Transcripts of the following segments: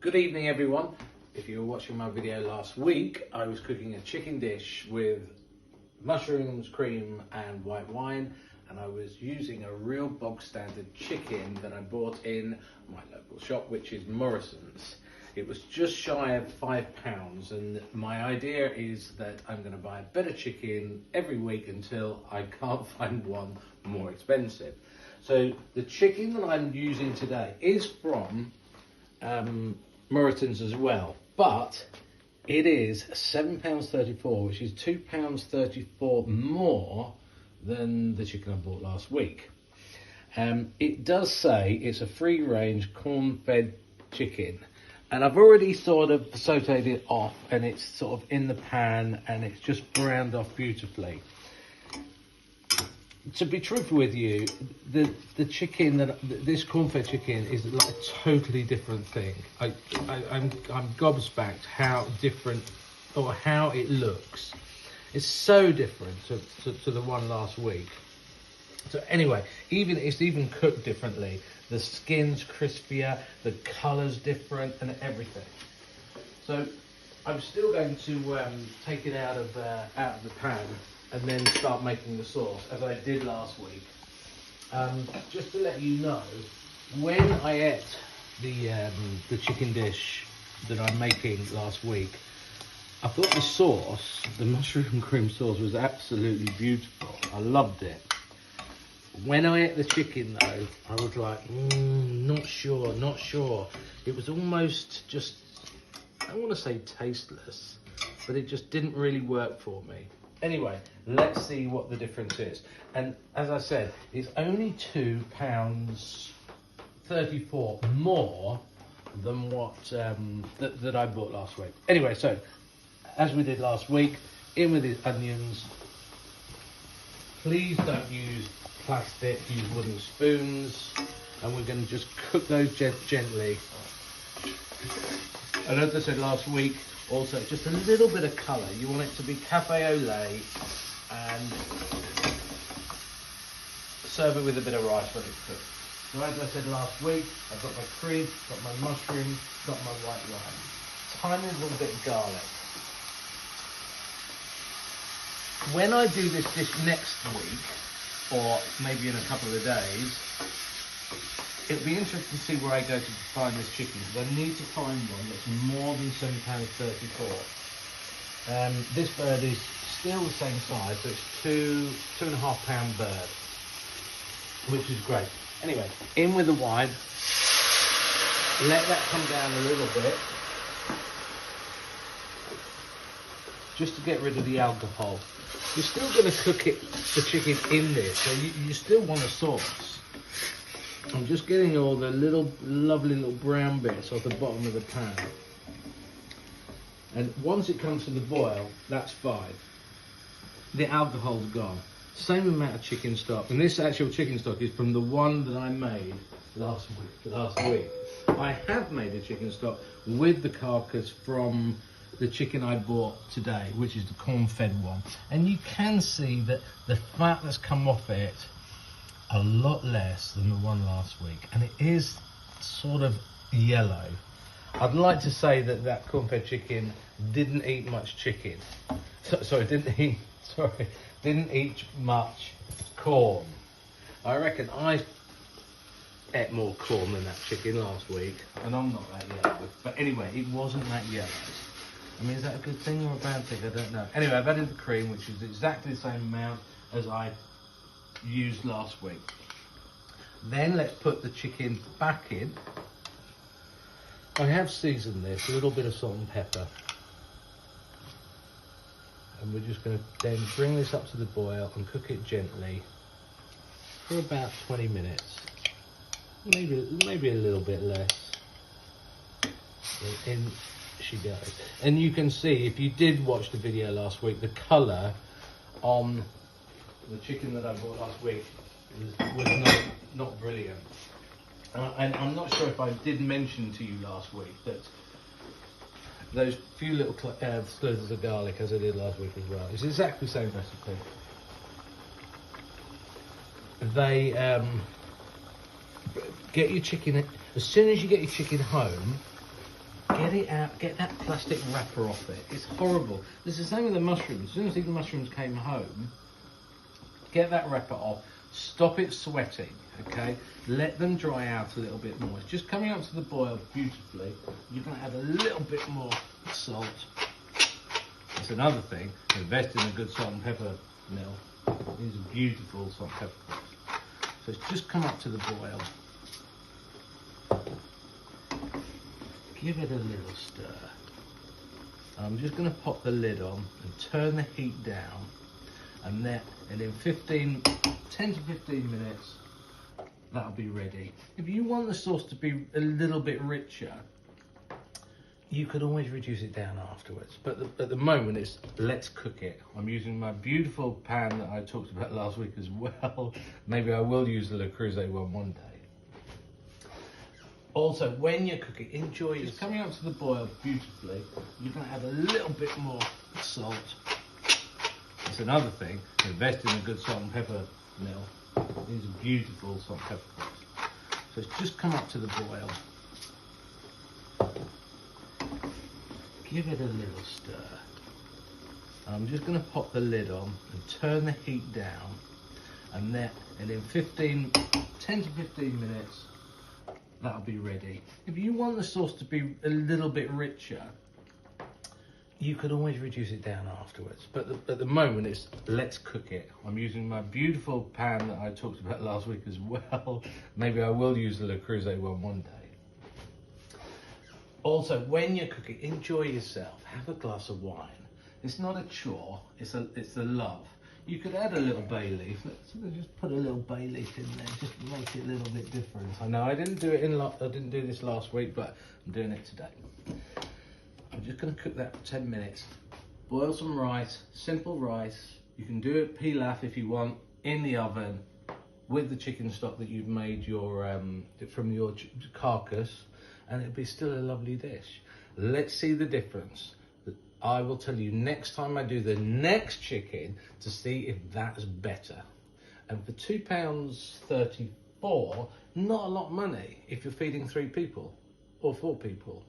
Good evening everyone. If you were watching my video last week, I was cooking a chicken dish with mushrooms, cream and white wine, and I was using a real bog standard chicken that I bought in my local shop, which is Morrison's. It was just shy of £5, and my idea is that I'm going to buy a better chicken every week until I can't find one more expensive. So the chicken that I'm using today is from Morrison's as well, but it is £7.34, which is £2.34 more than the chicken I bought last week. It does say it's a free-range corn-fed chicken, and I've already sort of sauteed it off, and it's sort of in the pan, and it's just browned off beautifully. To be truthful with you, the chicken this corn-fed chicken is like a totally different thing. I'm gobsmacked how different, or how it looks. It's so different to the one last week. So anyway, it's even cooked differently. The skin's crispier, the colour's different, and everything. So I'm still going to take it out of the pan and then start making the sauce, as I did last week. Just to let you know, when I ate the chicken dish that I'm making last week, I thought the sauce, the mushroom cream sauce, was absolutely beautiful. I loved it. When I ate the chicken though, I was like, not sure. It was almost just, I don't want to say tasteless, but it just didn't really work for me. Anyway, let's see what the difference is. And as I said, it's only £2.34 more than what that I bought last week. Anyway, so as we did last week, in with the onions. Please don't use plastic, use wooden spoons, and we're going to just cook those gently. And as I said last week, also just a little bit of colour. You want it to be cafe au lait, and serve it with a bit of rice when it's cooked. So as I said last week, I've got my cream, got my mushrooms, got my white wine. Tiny little bit of garlic. When I do this dish next week, or maybe in a couple of days, it'll be interesting to see where I go to find this chicken, because I need to find one that's more than £7.34. This bird is still the same size, so it's £2.5 bird, which is great. Anyway, in with the wine, let that come down a little bit, just to get rid of the alcohol. You're still going to cook the chicken in this, so you still want a sauce. I'm just getting all the lovely little brown bits off the bottom of the pan. And once it comes to the boil, that's fine. The alcohol's gone. Same amount of chicken stock, and this actual chicken stock is from the one that I made last week. I have made a chicken stock with the carcass from the chicken I bought today, which is the corn-fed one. And you can see that the fat that's come off it a lot less than the one last week, and it is sort of yellow. I'd like to say that corn-fed chicken didn't eat much chicken. Didn't eat much corn. I reckon I ate more corn than that chicken last week, and I'm not that yellow. But anyway, it wasn't that yellow. I mean, is that a good thing or a bad thing? I don't know. Anyway, I've added the cream, which is exactly the same amount as I used last week. Then let's put the chicken back in. I have seasoned this, a little bit of salt and pepper. And we're just going to then bring this up to the boil and cook it gently for about 20 minutes. Maybe a little bit less. In she goes. And you can see, if you did watch the video last week, the colour on the chicken that I bought last week was not brilliant. And I'm not sure if I did mention to you last week that those few little slivers of garlic, as I did last week as well, it's exactly the same recipe. They get your chicken, as soon as you get your chicken home, Get it out, get that plastic wrapper off it. It's horrible. It's the same with the mushrooms. As soon as the mushrooms came home, get that wrapper off, stop it sweating, okay? Let them dry out a little bit more. It's just coming up to the boil beautifully. You're gonna add a little bit more salt. That's another thing, invest in a good salt and pepper mill. These are beautiful salt and pepper pots. So it's just come up to the boil. Give it a little stir. I'm just going to pop the lid on and turn the heat down, and in 10 to 15 minutes that'll be ready. If you want the sauce to be a little bit richer, you could always reduce it down afterwards, but at the moment it's let's cook it. I'm using my beautiful pan that I talked about last week as well. Maybe I will use the Le Creuset one day. Also, when you're cooking, enjoy it. It's coming up to the boil beautifully. You're going to add a little bit more salt. That's another thing, invest in a good salt and pepper mill. These are beautiful salt and pepper pots. So it's just come up to the boil. Give it a little stir. I'm just going to pop the lid on and turn the heat down, and in 10 to 15 minutes that'll be ready. If you want the sauce to be a little bit richer, you could always reduce it down afterwards, but at the moment it's let's cook it. I'm using my beautiful pan that I talked about last week as well. Maybe I will use the Le Creuset one day. Also, when you're cooking, enjoy yourself. Have a glass of wine. It's not a chore, it's a love. You could add a little bay leaf. Let's just put a little bay leaf in there, just to make it a little bit different. I know I didn't do this last week, but I'm doing it today. I'm just going to cook that for 10 minutes. Boil some rice, simple rice. You can do it pilaf if you want, in the oven with the chicken stock that you've made from your carcass, and it'll be still a lovely dish. Let's see the difference. I will tell you next time I do the next chicken to see if that's better. And for £2.34, not a lot of money if you're feeding 3 people or 4 people.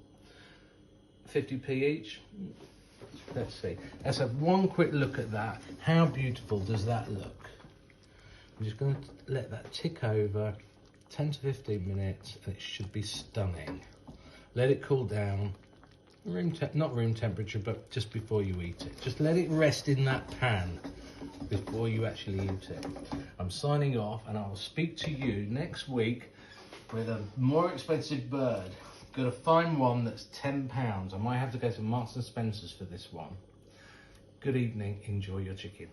50p each. Let's see. Let's have one quick look at that. How beautiful does that look? I'm just going to let that tick over 10 to 15 minutes, and it should be stunning. Let it cool down. Not room temperature, but just before you eat it. Just let it rest in that pan before you actually eat it. I'm signing off, and I will speak to you next week with a more expensive bird. Got to find one that's £10. I might have to go to Marks and Spencer's for this one. Good evening, enjoy your chicken.